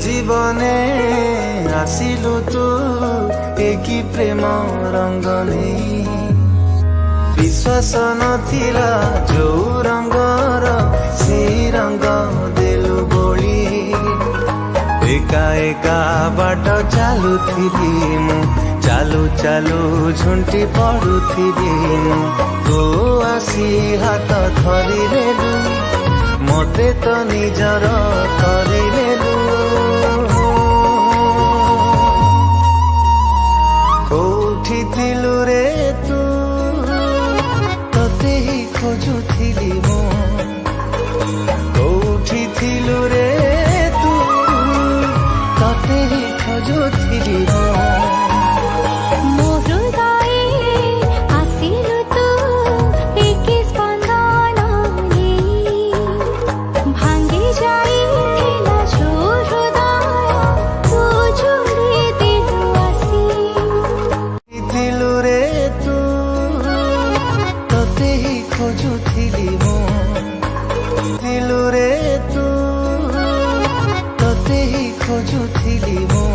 জীবনে আসিলু তু একই প্রেম রঙ্গ নেই বিশ্বাস নথিলা যৌ রঙ্গর সেই রঙ্গ দেলু বলি একা একা বাট চালুথিলি মু চালু চালু ঝুಂಟಿ পড়ুথিলি মু তু আসি হাত ধরিলেলু মতে তো নিজর করিলেলু কোউঠি থিলু রে তু তোতে হি খোঁজুথিলি মু কোউঠি থিলু রে তু তোতে হি খোঁজুথিলি মু খোঁজুথিলি মু দিলু রে তু তোতে হি খোঁজুথিলি মু।